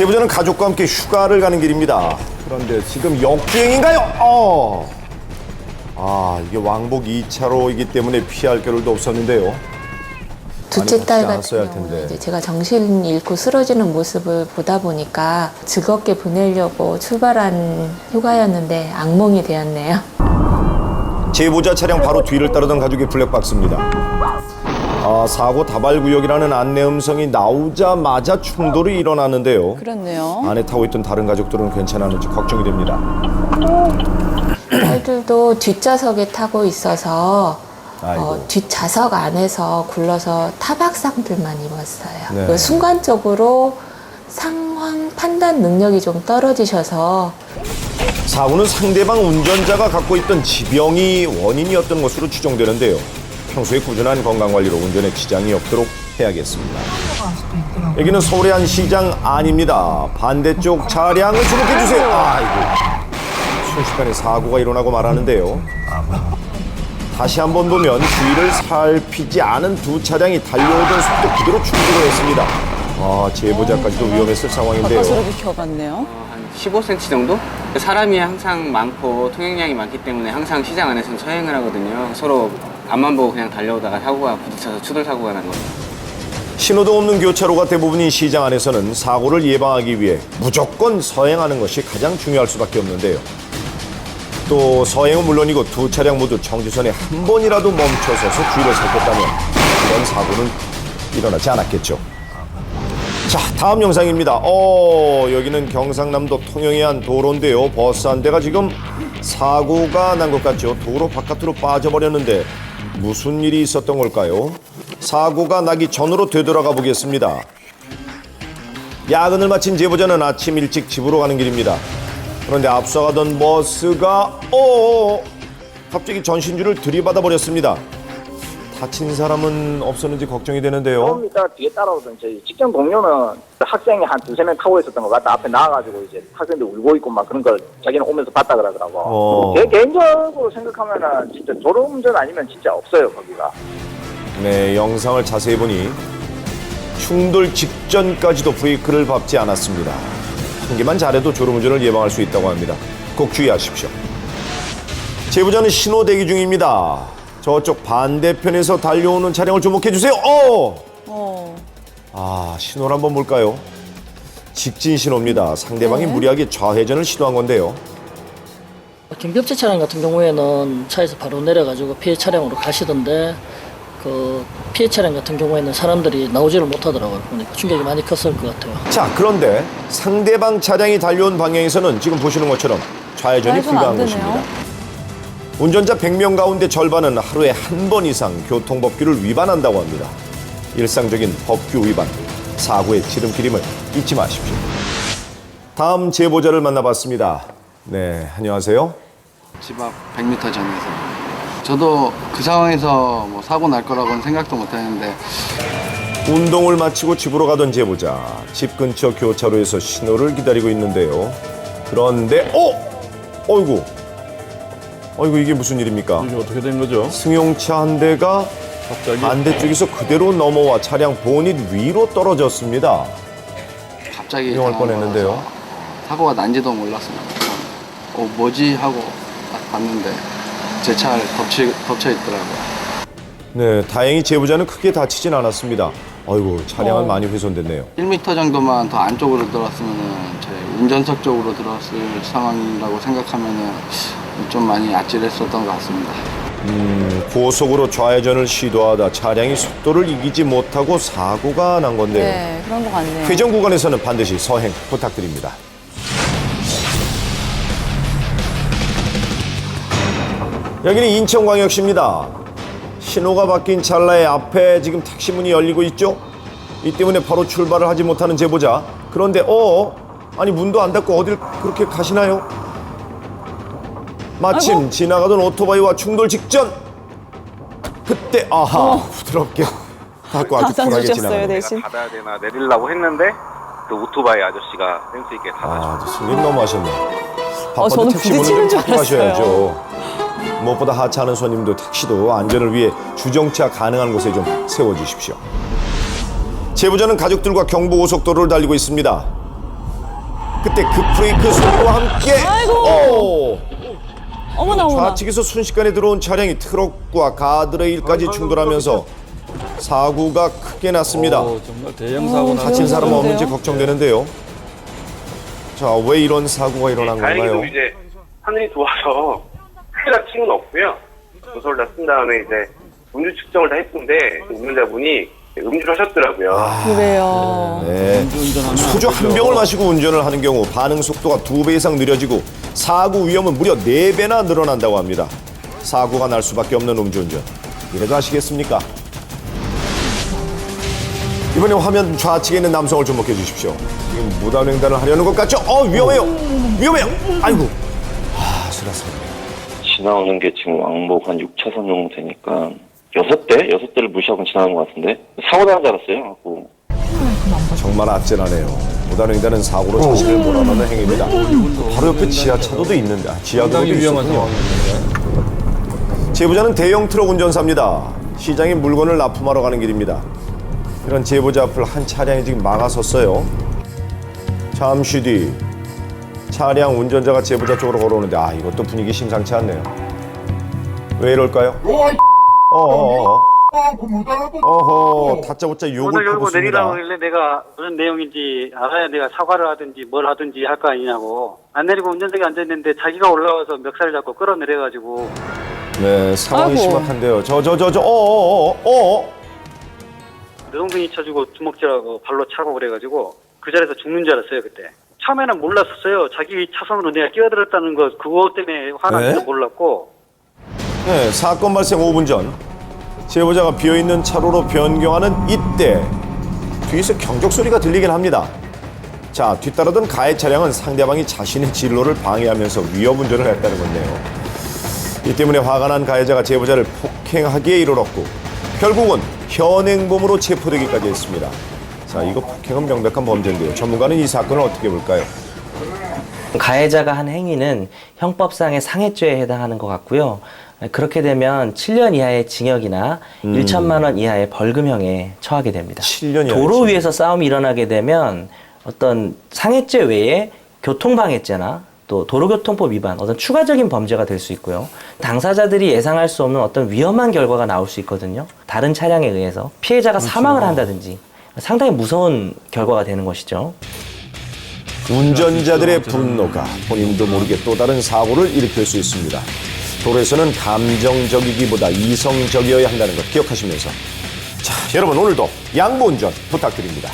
제보자는 가족과 함께 휴가를 가는 길입니다. 그런데 지금 역주행인가요? 이게 왕복 2차로이기 때문에 피할 겨를도 없었는데요. 둘째 딸 같은 않았어야 할 경우는 텐데. 이제 제가 정신 잃고 쓰러지는 모습을 보다 보니까 즐겁게 보내려고 출발한 휴가였는데 악몽이 되었네요. 제보자 차량 바로 뒤를 따르던 가족의 블랙박스입니다. 사고 다발구역이라는 안내 음성이 나오자마자 충돌이 일어났는데요. 그렇네요. 안에 타고 있던 다른 가족들은 괜찮았는지 걱정이 됩니다. 딸들도 뒷좌석에 타고 있어서 아이고. 뒷좌석 안에서 굴러서 타박상들만 입었어요. 네. 그 순간적으로 상황 판단 능력이 좀 떨어지셔서 사고는 상대방 운전자가 갖고 있던 지병이 원인이었던 것으로 추정되는데요. 평소에 꾸준한 건강관리로 운전에 지장이 없도록 해야겠습니다. 여기는 서울의 한 시장 안입니다. 반대쪽 차량을 주목해주세요. 아이고, 순식간에 사고가 일어나고 말하는데요. 다시 한번 보면 주위를 살피지 않은 두 차량이 달려오던 속도 그대로 충돌을 했습니다. 제보자까지도 위험했을 상황인데요. 가까스로 비켜갔네요. 한 15cm 정도? 사람이 항상 많고 통행량이 많기 때문에 항상 시장 안에서는 서행을 하거든요. 서로 앞만 보고 그냥 달려오다가 사고가 부딪혀서 추돌 사고가 난 거예요. 신호등 없는 교차로가 대부분인 시장 안에서는 사고를 예방하기 위해 무조건 서행하는 것이 가장 중요할 수밖에 없는데요. 또 서행은 물론이고 두 차량 모두 정지선에 한 번이라도 멈춰서서 주의를 살폈다면 이런 사고는 일어나지 않았겠죠. 자, 다음 영상입니다. 여기는 경상남도 통영의 한 도로인데요. 버스 한 대가 지금 사고가 난 것 같죠. 도로 바깥으로 빠져버렸는데 무슨 일이 있었던 걸까요? 사고가 나기 전으로 되돌아가 보겠습니다. 야근을 마친 제보자는 아침 일찍 집으로 가는 길입니다. 그런데 앞서가던 버스가 갑자기 전신줄을 들이받아 버렸습니다. 다친 사람은 없었는지 걱정이 되는데요. 좀 이따 뒤에 따라오던 저희 직장 동료는 학생이 한 두세 명 타고 있었던 것 같다. 앞에 나와가지고 이제 학생들 울고 있고 막 그런 걸 자기는 오면서 봤다 그러더라고. 제 개인적으로 생각하면은 진짜 졸음운전 아니면 진짜 없어요, 거기가. 네, 영상을 자세히 보니 충돌 직전까지도 브레이크를 밟지 않았습니다. 한 개만 잘해도 졸음운전을 예방할 수 있다고 합니다. 꼭 주의하십시오. 제보자는 신호 대기 중입니다. 저쪽 반대편에서 달려오는 차량을 주목해 주세요. 신호를 한번 볼까요? 직진 신호입니다. 상대방이 무리하게 좌회전을 시도한 건데요. 긴급체 차량 같은 경우에는 차에서 바로 내려가지고 피해 차량으로 가시던데 그 피해 차량 같은 경우에는 사람들이 나오지를 못하더라고요. 보니까 충격이 많이 컸을 것 같아요. 자, 그런데 상대방 차량이 달려온 방향에서는 지금 보시는 것처럼 좌회전이 좌회전 안 불가한 되네요. 것입니다. 운전자 100명 가운데 절반은 하루에 한 번 이상 교통법규를 위반한다고 합니다. 일상적인 법규 위반, 사고의 지름길임을 잊지 마십시오. 다음 제보자를 만나봤습니다. 네, 안녕하세요. 집 앞 100m 전에서 저도 그 상황에서 뭐 사고 날 거라고는 생각도 못 했는데 운동을 마치고 집으로 가던 제보자. 집 근처 교차로에서 신호를 기다리고 있는데요. 그런데 어이구, 이게 무슨 일입니까? 이게 어떻게 된 거죠? 승용차 한 대가 갑자기 반대쪽에서 그대로 넘어와 차량 보닛 위로 떨어졌습니다. 갑자기 위험할 당한 뻔했는데요. 거라서 사고가 난지도 몰랐습니다. 뭐지 하고 딱 봤는데 제 차를 덮쳐 있더라고요. 네, 다행히 제보자는 크게 다치진 않았습니다. 아이고, 차량은 많이 훼손됐네요. 1m 정도만 더 안쪽으로 들어왔으면은 제 운전석 쪽으로 들어왔을 상황이라고 생각하면은 좀 많이 아찔했었던 것 같습니다. 고속으로 좌회전을 시도하다 차량이 속도를 이기지 못하고 사고가 난 건데요. 네, 그런 것 같네요. 회전 구간에서는 반드시 서행 부탁드립니다. 여기는 인천광역시입니다. 신호가 바뀐 찰나에 앞에 지금 택시 문이 열리고 있죠? 이 때문에 바로 출발을 하지 못하는 제보자. 그런데 아니 문도 안 닫고 어딜 그렇게 가시나요? 마침 지나가던 오토바이와 충돌 직전. 그때 부드럽게 닫고 아주 쿨하게 닫아주셨어요, 지나가는. 대신. 내가 닫아야 되나 내리려고 했는데 그 오토바이 아저씨가 센스 있게 닫아줬어요. 승객 너무 하셨네. 저는 부딪히는 줄 가셔야죠. 무엇보다 하차하는 손님도 택시도 안전을 위해 주정차 가능한 곳에 좀 세워주십시오. 제보자는 가족들과 경부고속도로를 달리고 있습니다. 그때 급브레이크 소리와 함께 아이고. 어머나 어머나. 좌측에서 순식간에 들어온 차량이 트럭과 가드레일까지 충돌하면서 사고가 크게 났습니다. 정말 대형 사고 다친 사람은 없는지 걱정되는데요. 자, 왜 이런 사고가 일어난 건가요? 다행히도 이제 하늘이 도와서 크게 다친 건 없고요. 조서를 다 쓴 다음에 이제 음주 측정을 다 했는데 운전자분이 음주를 하셨더라고요. 그래요. 네. 소주 한 병을 마시고 운전을 하는 경우 반응 속도가 2배 이상 느려지고 사고 위험은 무려 4배나 늘어난다고 합니다. 사고가 날 수밖에 없는 음주운전. 이래도 아시겠습니까? 이번에 화면 좌측에 있는 남성을 주목해 주십시오. 지금 무단횡단을 하려는 것 같죠? 위험해요. 위험해요. 아이고. 아슬아슬. 지나오는 게 지금 왕복 한 6차선 정도 되니까 6대를 무시하고 지나가는 것 같은데 사고 나는 줄 알았어요. 정말 아찔하네요. 무단횡단은 사고로 자신을 몰아넣는 행위입니다. 바로 옆에 지하차도도 있는데, 지하도로도 위험한 있었군요. 상황입니다. 제보자는 대형 트럭 운전사입니다. 시장에 물건을 납품하러 가는 길입니다. 이런 제보자 앞을 한 차량이 지금 막아섰어요. 잠시 뒤 차량 운전자가 제보자 쪽으로 걸어오는데 이것도 분위기 심상치 않네요. 왜 이럴까요? 다짜고짜 욕을 문을 열고 퍼붓습니다. 내리라고 하길래 내가 무슨 내용인지 알아야 내가 사과를 하든지 뭘 하든지 할 거 아니냐고. 안 내리고 운전석에 앉아있는데 자기가 올라와서 멱살을 잡고 끌어내려가지고. 네, 상황이 아이고. 심각한데요. 엉덩이 쳐주고 주먹질하고 발로 차고 그래가지고 그 자리에서 죽는 줄 알았어요 그때. 처음에는 몰랐었어요. 자기 차선으로 내가 끼어들었다는 거 그거 때문에 화났는데 네? 몰랐고. 네, 사건 발생 5분 전 제보자가 비어있는 차로로 변경하는 이때 뒤에서 경적 소리가 들리긴 합니다. 자, 뒤따르던 가해 차량은 상대방이 자신의 진로를 방해하면서 위협 운전을 했다는 건데요. 이 때문에 화가 난 가해자가 제보자를 폭행하기에 이르렀고 결국은 현행범으로 체포되기까지 했습니다. 자, 이거 폭행은 명백한 범죄인데요. 전문가는 이 사건을 어떻게 볼까요? 가해자가 한 행위는 형법상의 상해죄에 해당하는 것 같고요. 그렇게 되면 7년 이하의 징역이나 1천만 원 이하의 벌금형에 처하게 됩니다. 7년 이하의 도로 징역. 위에서 싸움이 일어나게 되면 어떤 상해죄 외에 교통방해죄나 또 도로교통법 위반, 어떤 추가적인 범죄가 될 수 있고요. 당사자들이 예상할 수 없는 어떤 위험한 결과가 나올 수 있거든요. 다른 차량에 의해서 피해자가 사망을 한다든지 상당히 무서운 결과가 되는 것이죠. 운전자들의 분노가 본인도 모르게 또 다른 사고를 일으킬 수 있습니다. 도로에서는 감정적이기보다 이성적이어야 한다는 것 기억하시면서 자, 여러분 오늘도 양보 운전 부탁드립니다.